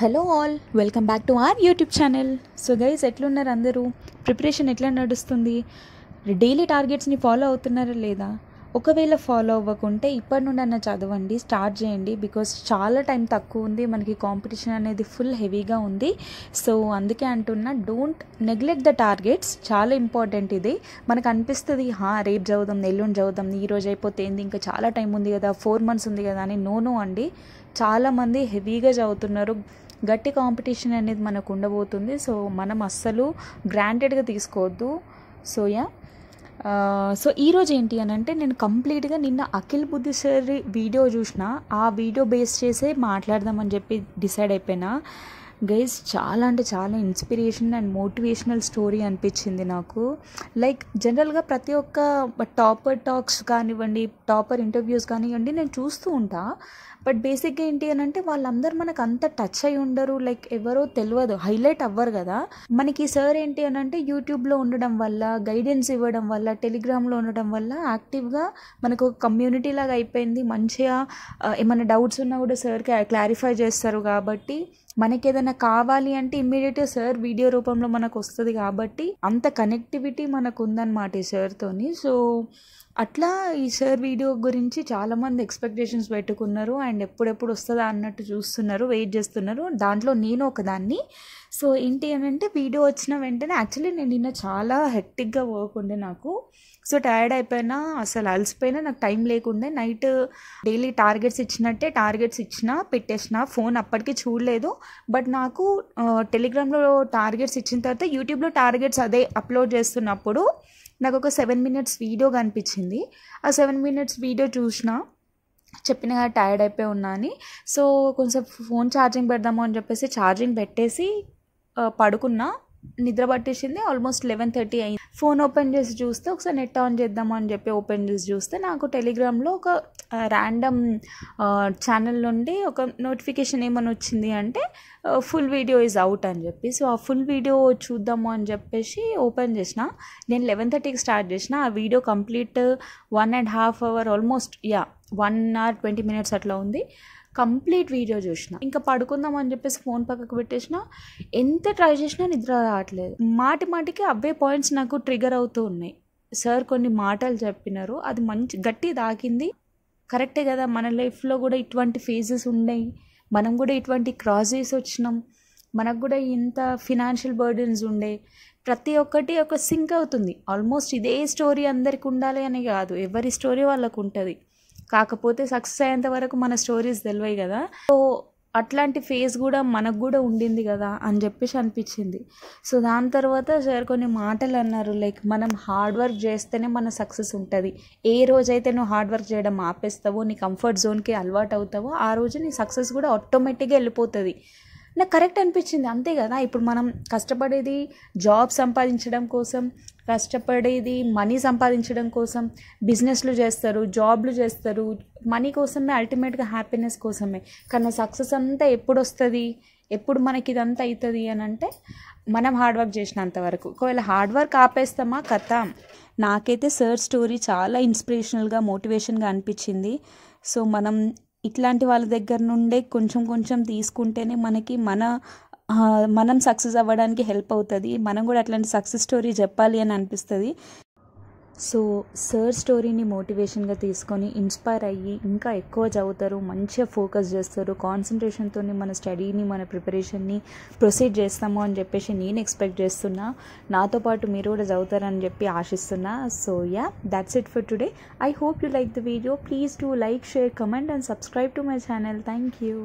Hello all, welcome back to our YouTube channel. So guys, ఎట్లున్నారు అందరూ? Preparation ఎట్లా నడుస్తుంది? డైలీ టార్గెట్స్ని ఫాలో అవుతున్నారా లేదా? ఒకవేళ ఫాలో అవ్వకుంటే ఇప్పటి నుండి అన్న చదవండి, స్టార్ట్ చేయండి. బికాస్ చాలా టైం తక్కువ ఉంది, మనకి కాంపిటీషన్ అనేది ఫుల్ హెవీగా ఉంది. సో అందుకే అంటున్నా, డోంట్ నెగ్లెక్ట్ ద టార్గెట్స్. చాలా ఇంపార్టెంట్ ఇది. మనకు అనిపిస్తుంది రేపు చదువుదాం, ఎల్లుండి చదువుదాం, ఈ రోజు అయిపోతే ఏంది, ఇంకా చాలా టైం ఉంది కదా, 4 months ఉంది కదా అని. నో అండి, చాలామంది హెవీగా చదువుతున్నారు. గట్టి కాంపిటీషన్ అనేది మనకు ఉండబోతుంది. సో మనం అస్సలు గ్రాంటెడ్గా తీసుకోవద్దు. సో ఈరోజు ఏంటి అని అంటే, నేను కంప్లీట్గా నిన్న అఖిల్ బుద్ధి సార్ వీడియో చూసిన, ఆ వీడియో బేస్ చేసే మాట్లాడదామని చెప్పి డిసైడ్ అయిపోయినా. గైస్, చాలా అంటే చాలా ఇన్స్పిరేషన్ అండ్ మోటివేషనల్ స్టోరీ అనిపించింది నాకు. లైక్ జనరల్గా ప్రతి ఒక్క టాపర్ టాక్స్ కానివ్వండి, టాపర్ ఇంటర్వ్యూస్ కానివ్వండి, నేను చూస్తూ ఉంటా. బట్ బేసిక్గా ఏంటి అని అంటే, వాళ్ళందరూ మనకు అంత టచ్ అయి ఉండరు. లైక్ ఎవరో తెలియదు, హైలైట్ అవ్వరు కదా. మనకి సార్ ఏంటి అని అంటే, యూట్యూబ్లో ఉండడం వల్ల, గైడెన్స్ ఇవ్వడం వల్ల, టెలిగ్రామ్లో ఉండడం వల్ల యాక్టివ్గా మనకు ఒక కమ్యూనిటీ లాగా అయిపోయింది. మంచిగా ఏమైనా డౌట్స్ ఉన్నా కూడా సార్కి క్లారిఫై చేస్తారు. కాబట్టి మనకి ఏదైనా కావాలి అంటే ఇమ్మీడియట్గా సార్ వీడియో రూపంలో మనకు వస్తుంది. కాబట్టి అంత కనెక్టివిటీ మనకు ఉందన్నమాట ఈ సార్తోని. సో అట్లా ఈ సార్ వీడియో గురించి చాలామంది ఎక్స్పెక్టేషన్స్ పెట్టుకున్నారు అండ్ ఎప్పుడెప్పుడు వస్తుందా అన్నట్టు చూస్తున్నారు, వెయిట్ చేస్తున్నారు. దాంట్లో నేను ఒకదాన్ని. సో ఏంటి అని అంటే, వీడియో వచ్చిన వెంటనే యాక్చువల్లీ నేను నిన్న చాలా హెక్టిక్గా వర్క్ ఉండే నాకు. సో టైర్డ్ అయిపోయినా, అసలు అలసిపోయినా, నాకు టైం లేకుండే. నైట్ డైలీ టార్గెట్స్ ఇచ్చినట్టే టార్గెట్స్ పెట్టేసిన. ఫోన్ అప్పటికి చూడలేదు. బట్ నాకు టెలిగ్రామ్లో టార్గెట్స్ ఇచ్చిన తర్వాత యూట్యూబ్లో టార్గెట్స్ అదే అప్లోడ్ చేస్తున్నప్పుడు నాకు ఒక 7 minutes వీడియో కనిపించింది. ఆ 7 minutes వీడియో చూసిన, చెప్పిన టైర్డ్ అయిపోయి ఉన్నా అని. సో కొంచెం ఫోన్ ఛార్జింగ్ పెడదాము అని చెప్పేసి ఛార్జింగ్ పెట్టేసి పడుకున్నా. నిద్ర పట్టేసింది. ఆల్మోస్ట్ 11:30 అయింది. ఫోన్ ఓపెన్ చేసి చూస్తే, ఒకసారి నెట్ ఆన్ చేద్దాము అని చెప్పి ఓపెన్ చేసి చూస్తే, నాకు టెలిగ్రామ్లో ఒక ర్యాండమ్ ఛానల్ నుండి ఒక నోటిఫికేషన్ ఏమని వచ్చింది అంటే, ఫుల్ వీడియో ఈజ్ అవుట్ అని చెప్పి. సో ఆ ఫుల్ వీడియో చూద్దాము అని చెప్పేసి ఓపెన్ చేసిన. నేను 11:30కి స్టార్ట్ చేసిన. ఆ video complete 1.5 hour, almost 1 hour 20 minutes అట్లా ఉంది. కంప్లీట్ వీడియో చూసిన. ఇంకా పడుకుందాం అని చెప్పేసి ఫోన్ పక్కకు పెట్టేసిన. ఎంత ట్రై చేసినా నిద్ర రావట్లేదు. మాటికి అవే పాయింట్స్ నాకు ట్రిగర్ అవుతూ ఉన్నాయి. సార్ కొన్ని మాటలు చెప్పినారు, అది మంచి గట్టి తాకింది. కరెక్టే కదా, మన లైఫ్లో కూడా ఇటువంటి ఫేజెస్ ఉన్నాయి. మనం కూడా ఇటువంటి క్రాసెస్ వచ్చినాం. మనకు కూడా ఇంత ఫినాన్షియల్ బర్డెన్స్ ఉండే. ప్రతి ఒక్కటి ఒక సింక్ అవుతుంది. ఆల్మోస్ట్ ఇదే స్టోరీ అందరికి ఉండాలి అని కాదు, ఎవరి స్టోరీ వాళ్ళకు ఉంటుంది. కాకపోతే సక్సెస్ అయ్యేంత వరకు మన స్టోరీస్ తెలివాయి కదా. సో అట్లాంటి ఫేజ్ కూడా మనకు కూడా ఉండింది కదా అని చెప్పేసి అనిపించింది. సో దాని తర్వాత సార్ కొన్ని మాటలు అన్నారు. లైక్ మనం హార్డ్ వర్క్ చేస్తేనే మన సక్సెస్ ఉంటుంది. ఏ రోజైతే నువ్వు హార్డ్ వర్క్ చేయడం ఆపేస్తావో, నీ కంఫర్ట్ జోన్కి అలవాటు అవుతావో, ఆ రోజు నీ సక్సెస్ కూడా ఆటోమేటిక్గా వెళ్ళిపోతుంది. నాకు కరెక్ట్ అనిపించింది. అంతే కదా, ఇప్పుడు మనం కష్టపడేది జాబ్ సంపాదించడం కోసం, కష్టపడేది మనీ సంపాదించడం కోసం. బిజినెస్లు చేస్తారు, జాబ్లు చేస్తారు, మనీ కోసమే, అల్టిమేట్గా హ్యాపీనెస్ కోసమే. కానీ సక్సెస్ అంతా ఎప్పుడు వస్తుంది, ఎప్పుడు మనకి ఇదంతా అవుతుంది అని అంటే, మనం హార్డ్ వర్క్ చేసినంత వరకు. ఒకవేళ హార్డ్ వర్క్ ఆపేస్తామా కథ. నాకైతే సార్ స్టోరీ చాలా ఇన్స్పిరేషనల్గా, మోటివేషన్గా అనిపించింది. సో మనం ఇట్లాంటి వాళ్ళ దగ్గర నుండే కొంచెం తీసుకుంటేనే మనకి మనం సక్సెస్ అవ్వడానికి హెల్ప్ అవుతుంది. మనం కూడా అట్లాంటి సక్సెస్ స్టోరీ చెప్పాలి అని అనిపిస్తుంది. సో సార్ స్టోరీని మోటివేషన్గా తీసుకొని ఇన్స్పైర్ అయ్యి ఇంకా ఎక్కువ చదువుతారు, మంచిగా ఫోకస్ చేస్తారు, కాన్సన్ట్రేషన్తో మన స్టడీని, మన ప్రిపరేషన్ని ప్రొసీడ్ చేస్తాము అని చెప్పేసి నేను ఎక్స్పెక్ట్ చేస్తున్నా. నాతో పాటు మీరు కూడా చదువుతారని చెప్పి ఆశిస్తున్నా. So that's it for today. I hope you like the video. Please do like, share, comment and subscribe to my channel. Thank you.